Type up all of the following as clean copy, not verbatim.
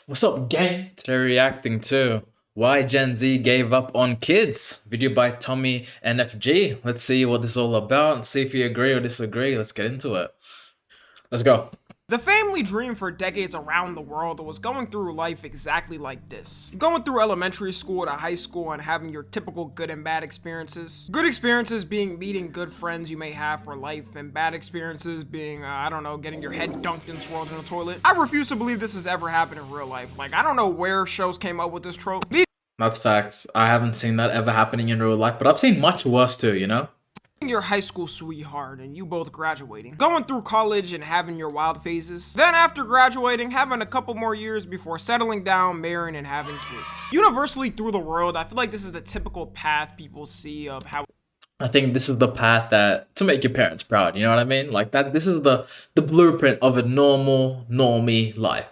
What's up, gang? Today we're reacting to why Gen Z gave up on kids. Video by Tommy NFG. Let's see what this is all about. See if you agree or disagree. Let's get into it. Let's go. The family dream for decades around the world was going through life exactly like this. Going through elementary school to high school and having your typical good and bad experiences. Good experiences being meeting good friends you may have for life, and bad experiences being, I don't know, getting your head dunked and swirled in a toilet. I refuse to believe this has ever happened in real life. Like, I don't know where shows came up with this trope. That's facts. I haven't seen that ever happening in real life, but I've seen much worse too, you know? Your high school sweetheart and you both graduating, going through college and having your wild phases, then after graduating having a couple more years before settling down, marrying, and having kids. Universally through the world, I feel like this is the typical path people see of how I think this is the path that to make your parents proud, you know what I mean? Like that this is the blueprint of a normie life.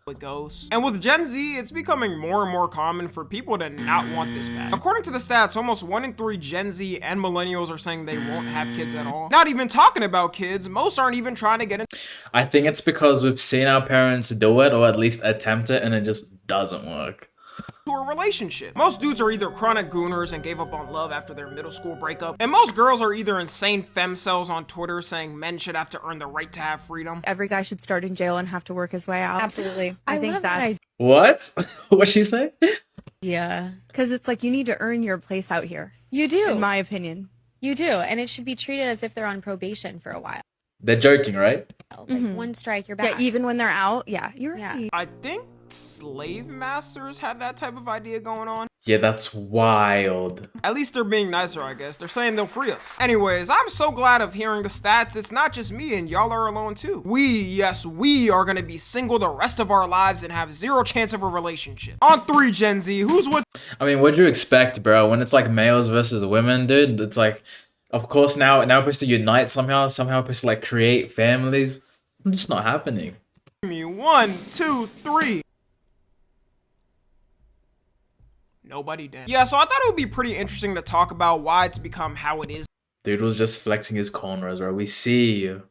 it goes. And with Gen Z, it's becoming more and more common for people to not want this path. According to the stats, almost 1 in 3 Gen Z and millennials are saying they won't have kids at all. Not even talking about kids, most aren't even trying to get into I think it's because we've seen our parents do it or at least attempt it and it just doesn't work. a relationship. Most dudes are either chronic gooners and gave up on love after their middle school breakup, and most girls are either insane femcells on Twitter saying men should have to earn the right to have freedom. Every guy should start in jail and have to work his way out. Absolutely. I think love that's What? What'd she say? Yeah. because it's like you need to earn your place out here, You do. in my opinion. You do. And it should be treated as if they're on probation for a while. They're joking, right? Like one strike, you're back. Yeah, even when they're out. Yeah, you're Yeah. right. I think slave masters had that type of idea going on. Yeah, that's wild. At least they're being nicer, I guess. They're saying they'll free us. Anyways, I'm so glad of hearing the stats. It's not just me, and y'all are alone too. Yes, we are gonna be single the rest of our lives and have zero chance of a relationship. On 3, Gen Z, who's with I mean, what'd you expect, bro? When it's like males versus women, dude, it's like, of course now we're supposed to unite somehow supposed to like create families. It's just not happening. me? 1, 2, 3. Nobody did. Yeah, so I thought it would be pretty interesting to talk about why it's become how it is Dude was just flexing his corners, bro. We see you.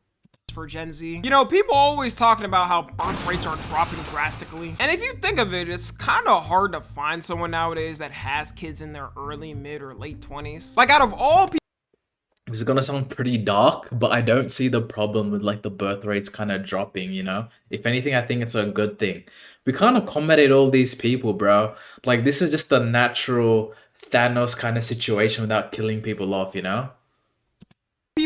for Gen Z. You know, people always talking about how birth rates are dropping drastically. And if you think of it, it's kind of hard to find someone nowadays that has kids in their early, mid, or late 20s. Like, out of all people, This is gonna sound pretty dark, but I don't see the problem with like the birth rates kind of dropping, you know? If anything, I think it's a good thing. We can't accommodate all these people, bro. Like, this is just a natural Thanos kind of situation without killing people off, you know?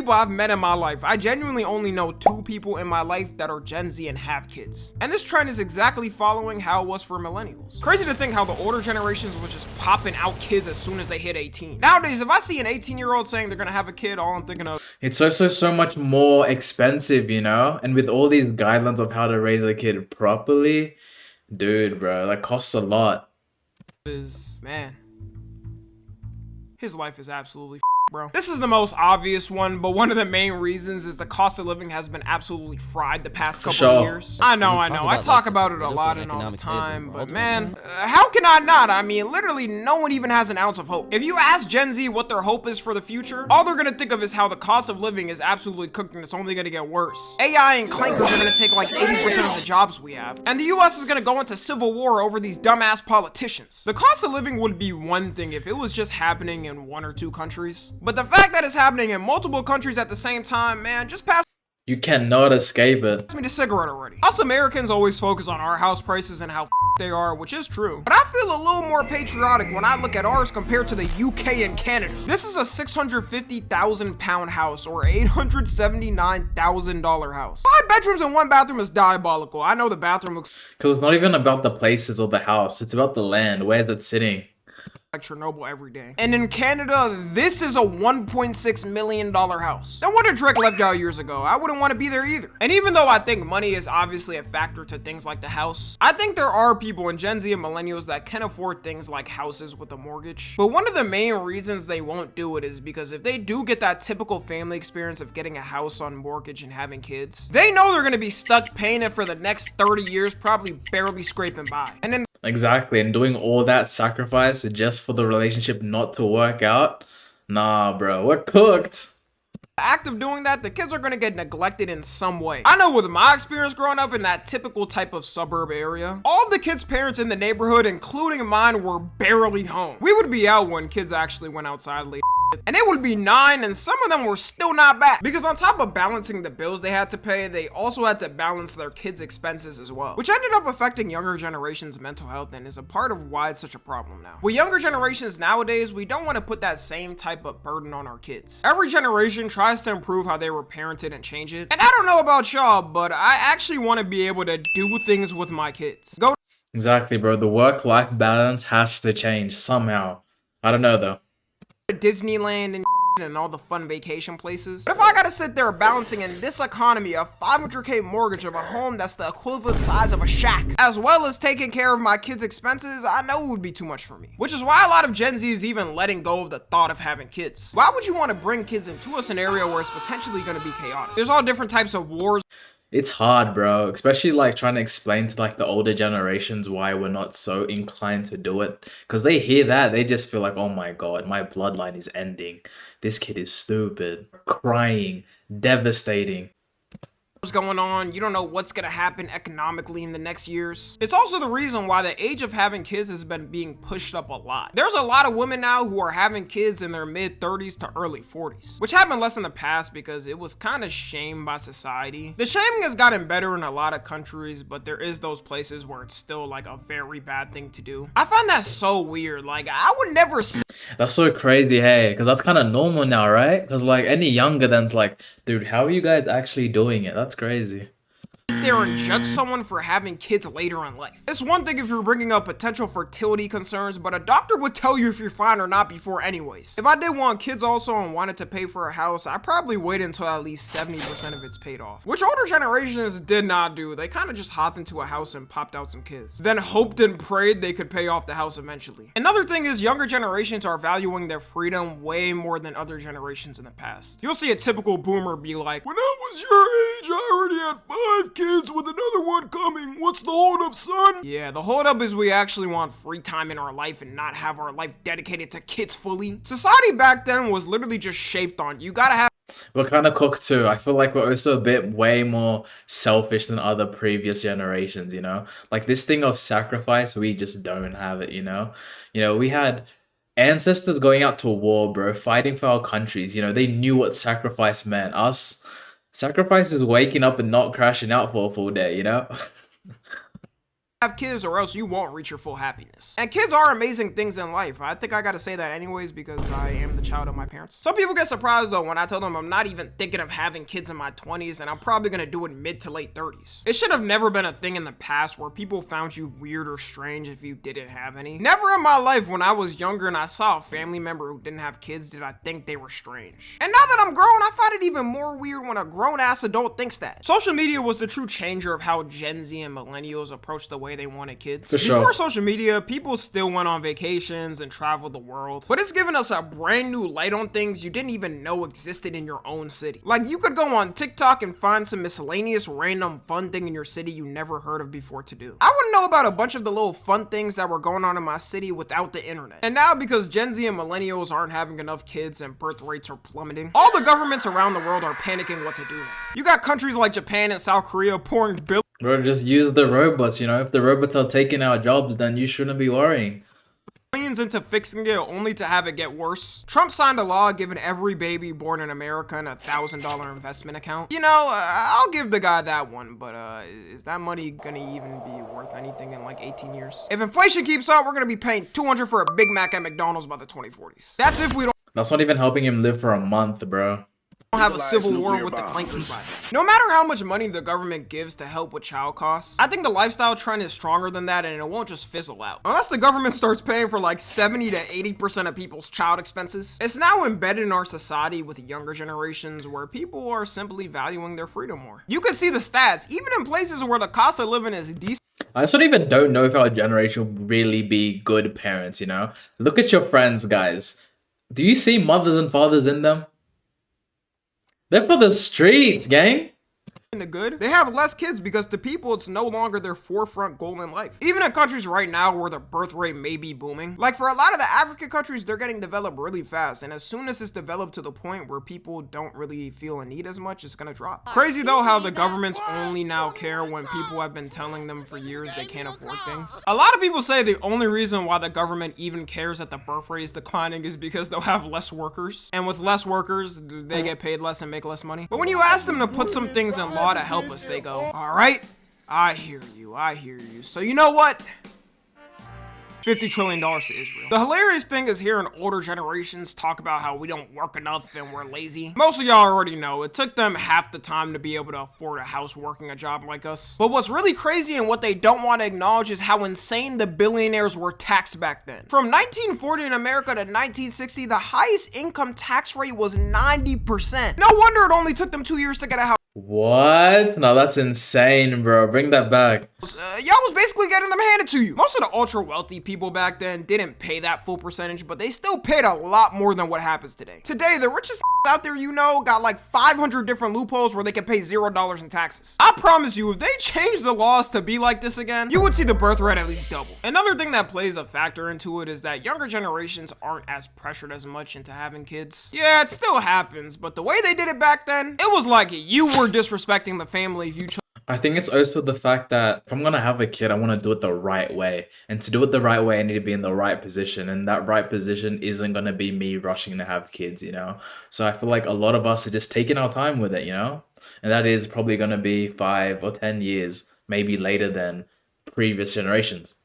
I've met in my life, I genuinely only know 2 people in my life that are Gen Z and have kids. And this trend is exactly following how it was for millennials. Crazy to think how the older generations was just popping out kids as soon as they hit 18. Nowadays, if I see an 18-year-old saying they're gonna have a kid, all I'm thinking of It's also so much more expensive, you know? And with all these guidelines of how to raise a kid properly, dude, bro, that costs a lot. is, man, his life is absolutely bro. This is the most obvious one, but one of the main reasons is the cost of living has been absolutely fried the past couple of years. I know. I talk about it a lot and all the time, but man, how can I not? I mean, literally no one even has an ounce of hope. If you ask Gen Z what their hope is for the future, all they're gonna think of is how the cost of living is absolutely cooked and it's only gonna get worse. AI and clankers are gonna take like 80% of the jobs we have, and the US is gonna go into civil war over these dumbass politicians. The cost of living would be one thing if it was just happening in 1 or 2 countries, but the fact that it's happening in multiple countries at the same time, man, just pass You cannot escape it. me the cigarette already. Us Americans always focus on our house prices and how they are, which is true. But I feel a little more patriotic when I look at ours compared to the UK and Canada. This is a 650,000 pound house or $879,000 house. 5 bedrooms and 1 bathroom is diabolical. I know the bathroom looks Because it's not even about the places or the house. It's about the land. Where's it sitting? like Chernobyl every day. And in Canada, this is a $1.6 million house. No wonder Drake left out years ago. I wouldn't want to be there either. And even though I think money is obviously a factor to things like the house, I think there are people in Gen Z and millennials that can afford things like houses with a mortgage. But one of the main reasons they won't do it is because if they do get that typical family experience of getting a house on mortgage and having kids, they know they're going to be stuck paying it for the next 30 years, probably barely scraping by. And then Exactly, and doing all that sacrifice just for the relationship not to work out? Nah, bro, we're cooked. act of doing that, the kids are gonna get neglected in some way. I know with my experience growing up in that typical type of suburb area, all of the kids' parents in the neighborhood, including mine, were barely home. We would be out when kids actually went outside late, and they would be 9, and some of them were still not back. Because on top of balancing the bills they had to pay, they also had to balance their kids' expenses as well, which ended up affecting younger generations' mental health and is a part of why it's such a problem now. With younger generations nowadays, we don't want to put that same type of burden on our kids. Every generation tries to improve how they were parented and change it. And I don't know about y'all, but I actually want to be able to do things with my kids. Exactly, bro. The work-life balance has to change somehow. I don't know though. To Disneyland and all the fun vacation places. But if I gotta sit there balancing in this economy a $500K mortgage of a home that's the equivalent size of a shack, as well as taking care of my kids' expenses, I know it would be too much for me. Which is why a lot of Gen Z is even letting go of the thought of having kids. Why would you want to bring kids into a scenario where it's potentially gonna be chaotic? There's all different types of wars. It's hard, bro, especially like trying to explain to like the older generations why we're not so inclined to do it, because they hear that, they just feel like, oh my god, my bloodline is ending, this kid is stupid, crying, devastating. Going on, you don't know what's gonna happen economically in the next years. It's also the reason why the age of having kids has been being pushed up a lot. There's a lot of women now who are having kids in their mid-30s to early 40s, which happened less in the past because it was kind of shamed by society. The shaming has gotten better in a lot of countries, but there is those places where it's still like a very bad thing to do. I find that so weird. Like, I would never That's so crazy, hey, because that's kind of normal now, right? Because like any younger than's like, dude, how are you guys actually doing it? That's crazy. There and judge someone for having kids later in life. It's one thing if you're bringing up potential fertility concerns, but a doctor would tell you if you're fine or not before anyways. If I did want kids also and wanted to pay for a house, I'd probably wait until at least 70% of it's paid off, which older generations did not do. They kind of just hopped into a house and popped out some kids, then hoped and prayed they could pay off the house eventually. Another thing is younger generations are valuing their freedom way more than other generations in the past. You'll see a typical boomer be like, when I was your age, I already had 5 kids with another one coming. What's the holdup, son? Yeah, the holdup is we actually want free time in our life and not have our life dedicated to kids fully. Society back then was literally just shaped on you gotta have. We're kind of cooked too. I feel like we're also a bit way more selfish than other previous generations, you know? Like this thing of sacrifice, we just don't have it, you know? We had ancestors going out to war, bro, fighting for our countries, they knew what sacrifice meant. Us, sacrifice is waking up and not crashing out for a full day, Have kids or else you won't reach your full happiness. And kids are amazing things in life. I think I gotta say that anyways because I am the child of my parents. Some people get surprised though when I tell them I'm not even thinking of having kids in my 20s and I'm probably gonna do it mid to late 30s. It should have never been a thing in the past where people found you weird or strange if you didn't have any. Never in my life when I was younger and I saw a family member who didn't have kids did I think they were strange. And now that I'm grown, I find it even more weird when a grown-ass adult thinks that. Social media was the true changer of how Gen Z and millennials approach the way they wanted kids. Before social media, people still went on vacations and traveled the world, but it's given us a brand new light on things you didn't even know existed in your own city. Like you could go on TikTok and find some miscellaneous random fun thing in your city you never heard of before to do. I wouldn't know about a bunch of the little fun things that were going on in my city without the internet. And now because Gen Z and millennials aren't having enough kids and birth rates are plummeting, all the governments around the world are panicking what to do now. You got countries like Japan and South Korea pouring billions. Bro, just use the robots, If the robots are taking our jobs, then you shouldn't be worrying. Into fixing it only to have it get worse. Trump signed a law giving every baby born in America an $1,000 investment account. I'll give the guy that one, but is that money gonna even be worth anything in like 18 years? If inflation keeps up, we're gonna be paying $200 for a Big Mac at McDonald's by the 2040s. That's if we don't. That's not even helping him live for a month, bro. Have a civil war with the Clintons by then. No matter how much money the government gives to help with child costs, I think the lifestyle trend is stronger than that and it won't just fizzle out. Unless the government starts paying for like 70 to 80% of people's child expenses. It's now embedded in our society with younger generations where people are simply valuing their freedom more. You can see the stats, even in places where the cost of living is decent. I also even don't know if our generation will really be good parents, Look at your friends, guys. Do you see mothers and fathers in them? They're for the streets, gang. the good, they have less kids because to people it's no longer their forefront goal in life. Even in countries right now where the birth rate may be booming, like for a lot of the African countries, they're getting developed really fast, and as soon as it's developed to the point where people don't really feel a need as much, it's gonna drop. Crazy though how the governments only now care when people have been telling them for years they can't afford things. A lot of people say the only reason why the government even cares that the birth rate is declining is because they'll have less workers, and with less workers they get paid less and make less money. But when you ask them to put some things in law to help us, they go, all right, I hear you. So you know what? $50 trillion to Israel. The hilarious thing is hearing older generations talk about how we don't work enough and we're lazy. Most of y'all already know it took them half the time to be able to afford a house working a job like us. But what's really crazy and what they don't want to acknowledge is how insane the billionaires were taxed back then. From 1940 in America to 1960, the highest income tax rate was 90%. No wonder it only took them 2 years to get a house. What? No, that's insane, bro. Bring that back. Y'all was basically getting them handed to you. Most of the ultra wealthy people back then didn't pay that full percentage, but they still paid a lot more than what happens today. Today, the richest out there, you know, got like 500 different loopholes where they can pay $0 in taxes. I promise you, if they change the laws to be like this again, you would see the birth rate at least double. Another thing that plays a factor into it is that younger generations aren't as pressured as much into having kids. Yeah, it still happens, but the way they did it back then, it was like you were disrespecting the family if you chose. I think it's also the fact that if I'm gonna have a kid, I want to do it the right way. And to do it the right way, I need to be in the right position. And that right position isn't gonna be me rushing to have kids, you know? So I feel like a lot of us are just taking our time with it, you know? And that is probably gonna be 5 or 10 years, maybe later than previous generations.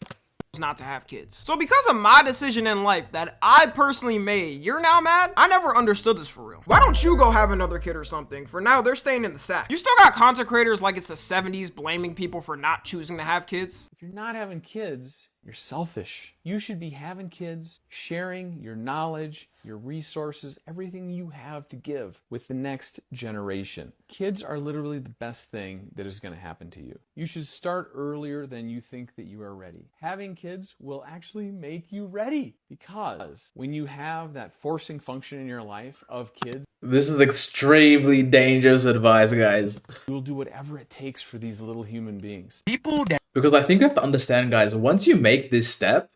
Not to have kids. So because of my decision in life that I personally made, you're now mad? I never understood this for real. Why don't you go have another kid or something? For now, they're staying in the sack. You still got content creators like it's the 70s blaming people for not choosing to have kids. If you're not having kids, you're selfish. You should be having kids, sharing your knowledge, your resources, everything you have to give with the next generation. Kids are literally the best thing that is going to happen to you. You should start earlier than you think that you are ready. Having kids will actually make you ready, because when you have that forcing function in your life of kids, this is extremely dangerous advice, guys. you will do whatever it takes for these little human beings. Because I think you have to understand, guys, once you make this step,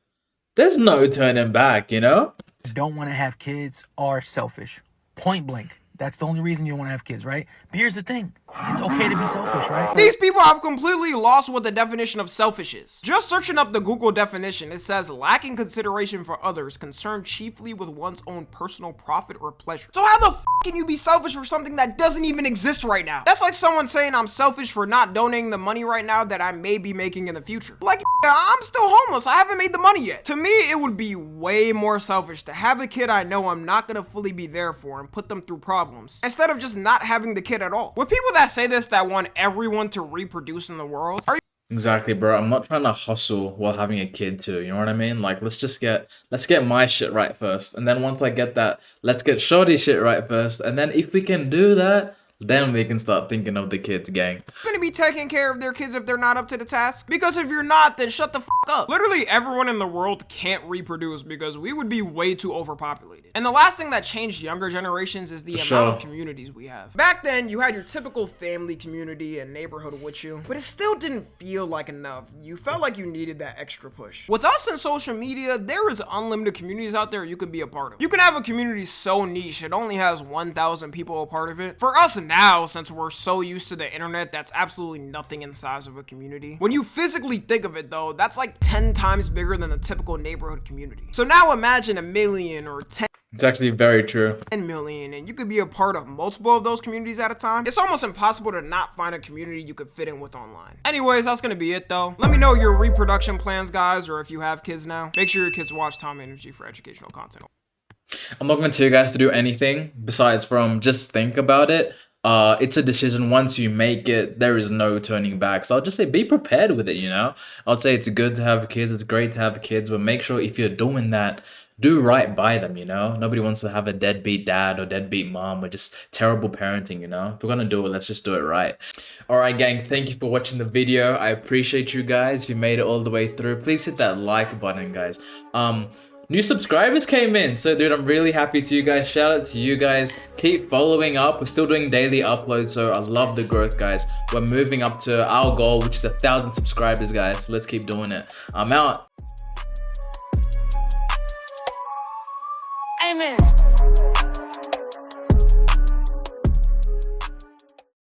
there's no turning back, you know? Don't want to have kids are selfish. Point blank. That's the only reason you want to have kids, right? But here's the thing. It's okay to be selfish, right? These people have completely lost what the definition of selfish is. Just searching up the Google definition, it says lacking consideration for others, concerned chiefly with one's own personal profit or pleasure. So how the f can you be selfish for something that doesn't even exist right now? That's like someone saying I'm selfish for not donating the money right now that I may be making in the future. Like, I'm still homeless. I haven't made the money yet. To me, it would be way more selfish to have a kid I know I'm not gonna fully be there for and put them through problems, instead of just not having the kid at all. With people that say this that want everyone to reproduce in the world, are you Exactly, bro. I'm not trying to hustle while having a kid too. You know what I mean? Like, let's get my shit right first. And then once I get that, let's get shorty shit right first. And then if we can do that, then we can start thinking of the kids, gang. gonna be taking care of their kids if they're not up to the task? Because if you're not, then shut the f up. Literally everyone in the world can't reproduce because we would be way too overpopulated. And the last thing that changed younger generations is the amount of communities we have. Back then, you had your typical family community and neighborhood with you, but it still didn't feel like enough. You felt like you needed that extra push. With us and social media, there is unlimited communities out there you can be a part of. You can have a community so niche it only has 1,000 people a part of it. For us now, since we're so used to the internet, that's absolutely nothing in size of a community. When you physically think of it though, that's like 10 times bigger than the typical neighborhood community. So now imagine 1 million or 10 It's actually very true. million, and you could be a part of multiple of those communities at a time. It's almost impossible to not find a community you could fit in with online. Anyways, that's gonna be it though. Let me know your reproduction plans, guys, or if you have kids now. Make sure your kids watch Tom Energy for educational content. I'm not going to tell you guys to do anything besides from just think about it. It's a decision. Once you make it, there is no turning back. So I'll just say be prepared with it, you know? I'll say it's good to have kids. It's great to have kids, but make sure if you're doing that, do right by them, you know? Nobody wants to have a deadbeat dad or deadbeat mom or just terrible parenting, you know? If we're gonna do it, let's just do it right. Alright, gang, thank you for watching the video. I appreciate you guys. If you made it all the way through, please hit that like button, guys. new subscribers came in. So dude, I'm really happy to you guys. Shout out to you guys. Keep following up. We're still doing daily uploads, so I love the growth, guys. We're moving up to our goal, which is 1,000 subscribers, guys. So let's keep doing it. I'm out. Amen.